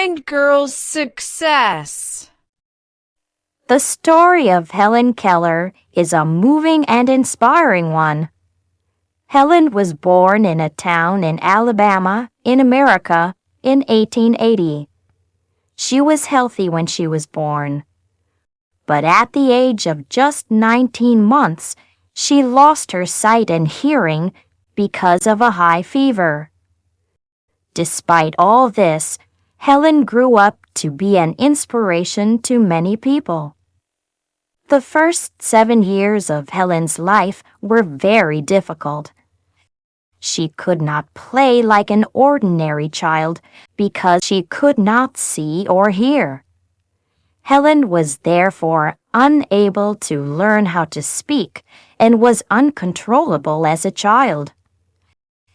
blind girl's success. The story of Helen Keller is a moving and inspiring one. Helen was born in a town in Alabama, in America, in 1880. She was healthy when she was born. But at the age of just 19 months, she lost her sight and hearing because of a high fever. Despite all this, Helen grew up to be an inspiration to many people. The first 7 years of Helen's life were very difficult. She could not play like an ordinary child because she could not see or hear. Helen was therefore unable to learn how to speak and was uncontrollable as a child.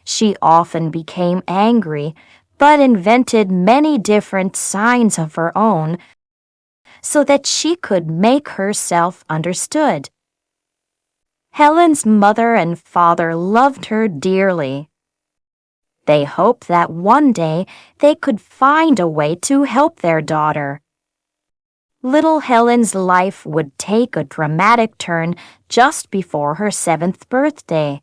She often became angry, but invented many different signs of her own so that she could make herself understood. Helen's mother and father loved her dearly. They hoped that one day they could find a way to help their daughter. Little Helen's life would take a dramatic turn just before her 7th birthday.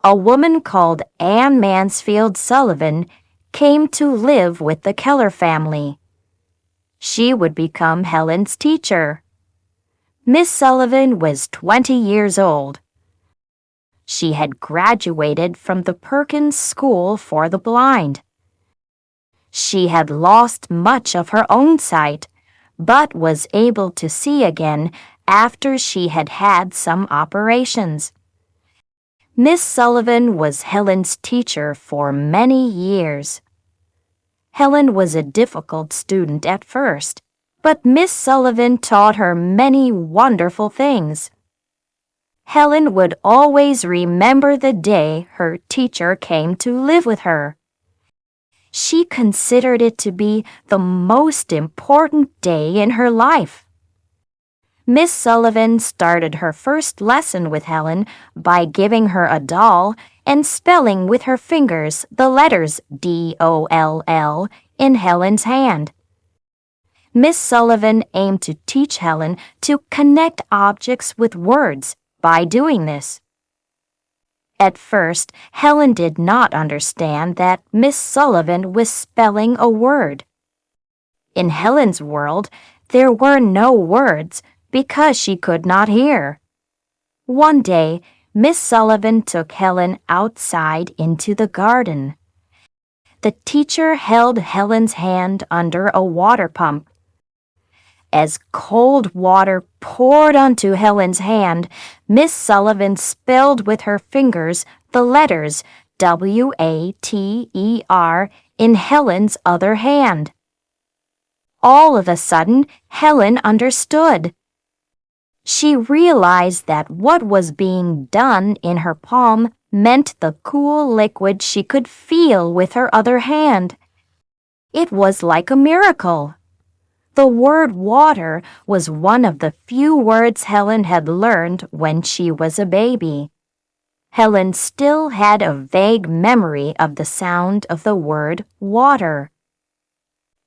A woman called Anne Mansfield Sullivan came to live with the Keller family. She would become Helen's teacher. Miss Sullivan was 20 years old. She had graduated from the Perkins School for the Blind. She had lost much of her own sight, but was able to see again after she had had some operations. Miss Sullivan was Helen's teacher for many years. Helen was a difficult student at first, but Miss Sullivan taught her many wonderful things. Helen would always remember the day her teacher came to live with her. She considered it to be the most important day in her life. Miss Sullivan started her first lesson with Helen by giving her a doll and spelling with her fingers the letters D-O-L-L in Helen's hand. Miss Sullivan aimed to teach Helen to connect objects with words by doing this. At first, Helen did not understand that Miss Sullivan was spelling a word. In Helen's world, there were no words because she could not hear. One day, Miss Sullivan took Helen outside into the garden. The teacher held Helen's hand under a water pump. As cold water poured onto Helen's hand, Miss Sullivan spelled with her fingers the letters W-A-T-E-R in Helen's other hand. All of a sudden, Helen understood. She realized that what was being done in her palm meant the cool liquid she could feel with her other hand. It was like a miracle. The word water was one of the few words Helen had learned when she was a baby. Helen still had a vague memory of the sound of the word water.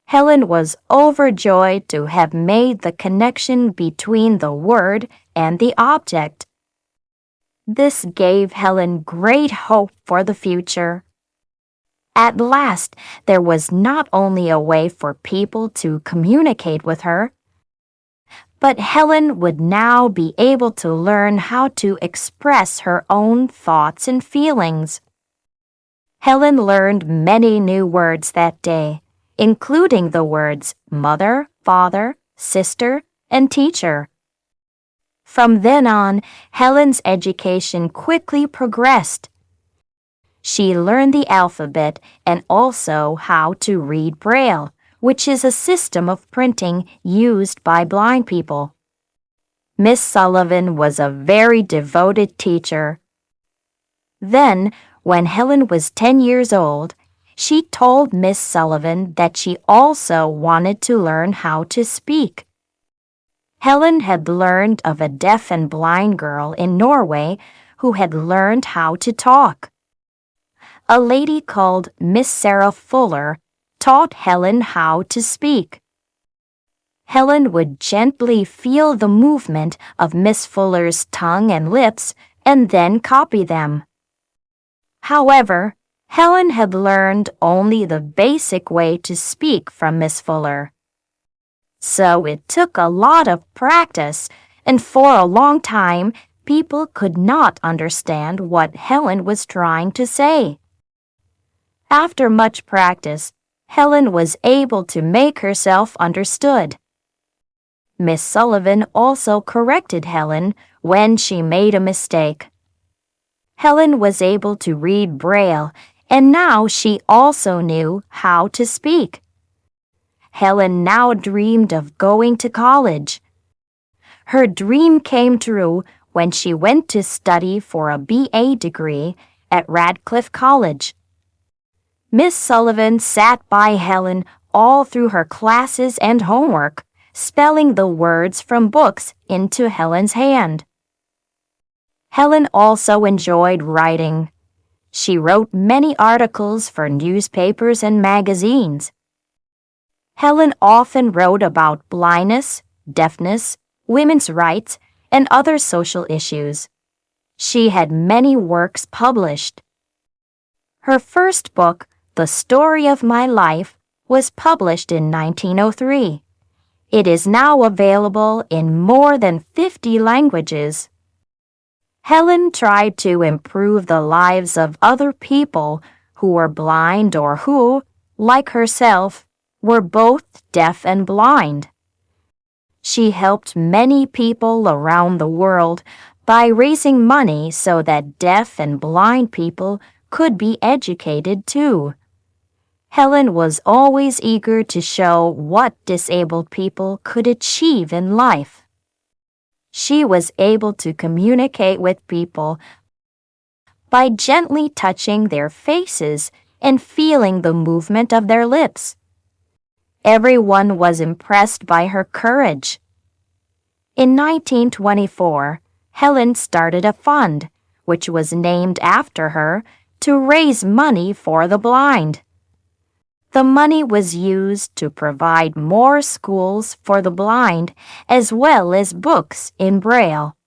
Helen was overjoyed to have made the connection between the word and the object. This gave Helen great hope for the future. At last, there was not only a way for people to communicate with her, but Helen would now be able to learn how to express her own thoughts and feelings. Helen learned many new words that day, including the words mother, father, sister, and teacher. From then on, Helen's education quickly progressed. She learned the alphabet and also how to read Braille, which is a system of printing used by blind people. Miss Sullivan was a very devoted teacher. Then, when Helen was 10 years old, she told Miss Sullivan that she also wanted to learn how to speak. Helen had learned of a deaf and blind girl in Norway who had learned how to talk. A lady called Miss Sarah Fuller taught Helen how to speak. Helen would gently feel the movement of Miss Fuller's tongue and lips and then copy them. However, Helen had learned only the basic way to speak from Miss Fuller. So it took a lot of practice, and for a long time, people could not understand what Helen was trying to say. After much practice, Helen was able to make herself understood. Miss Sullivan also corrected Helen when she made a mistake. Helen was able to read Braille, and now she also knew how to speak. Helen now dreamed of going to college. Her dream came true when she went to study for a BA degree at Radcliffe College. Miss Sullivan sat by Helen all through her classes and homework, spelling the words from books into Helen's hand. Helen also enjoyed writing. She wrote many articles for newspapers and magazines. Helen often wrote about blindness, deafness, women's rights, and other social issues. She had many works published. Her first book, The Story of My Life, was published in 1903. It is now available in more than 50 languages. Helen tried to improve the lives of other people who were blind or who, like herself, were both deaf and blind. She helped many people around the world by raising money so that deaf and blind people could be educated too. Helen was always eager to show what disabled people could achieve in life. She was able to communicate with people by gently touching their faces and feeling the movement of their lips. Everyone was impressed by her courage. In 1924, Helen started a fund, which was named after her, to raise money for the blind. The money was used to provide more schools for the blind as well as books in Braille.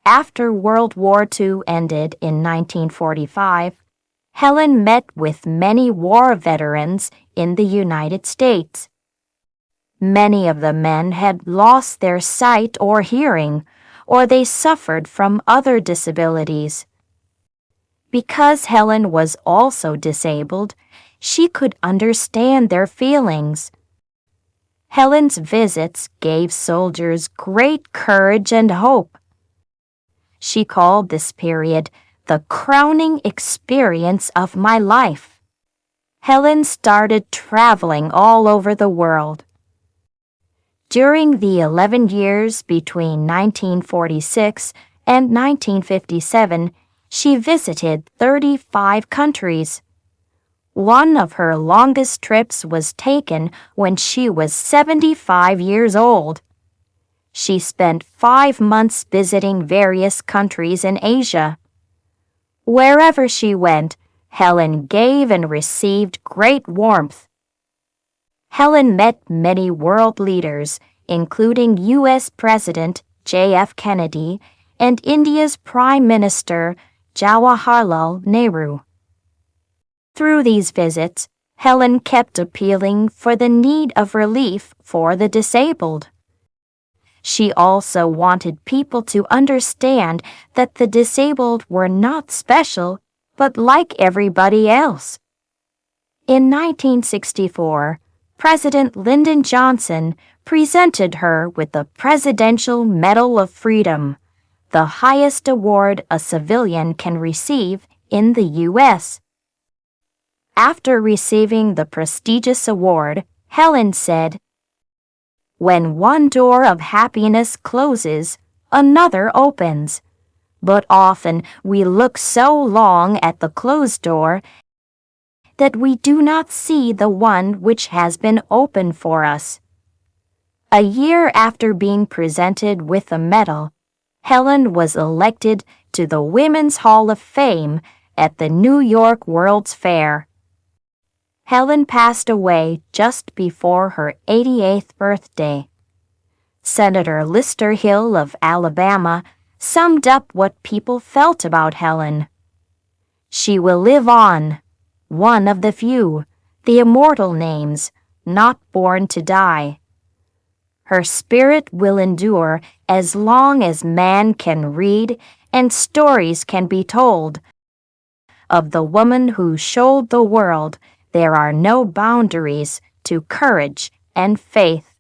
After World War II ended in 1945, Helen met with many war veterans in the United States. Many of the men had lost their sight or hearing, or they suffered from other disabilities. Because Helen was also disabled, she could understand their feelings. Helen's visits gave soldiers great courage and hope. She called this period the crowning experience of my life. Helen started traveling all over the world. During the 11 years between 1946 and 1957, she visited 35 countries. One of her longest trips was taken when she was 75 years old. She spent 5 months visiting various countries in Asia. Wherever she went, Helen gave and received great warmth. Helen met many world leaders, including U.S. President J.F. Kennedy and India's Prime Minister Jawaharlal Nehru. Through these visits, Helen kept appealing for the need of relief for the disabled. She also wanted people to understand that the disabled were not special, but like everybody else. In 1964, President Lyndon Johnson presented her with the Presidential Medal of Freedom, the highest award a civilian can receive in the U.S. After receiving the prestigious award, Helen said, "When one door of happiness closes, another opens. But often we look so long at the closed door that we do not see the one which has been opened for us." A year after being presented with the medal, Helen was elected to the Women's Hall of Fame at the New York World's Fair. Helen passed away just before her 88th birthday. Senator Lister Hill of Alabama summed up what people felt about Helen. She will live on, one of the few, the immortal names, not born to die. Her spirit will endure as long as man can read and stories can be told. Of the woman who showed the world there are no boundaries to courage and faith.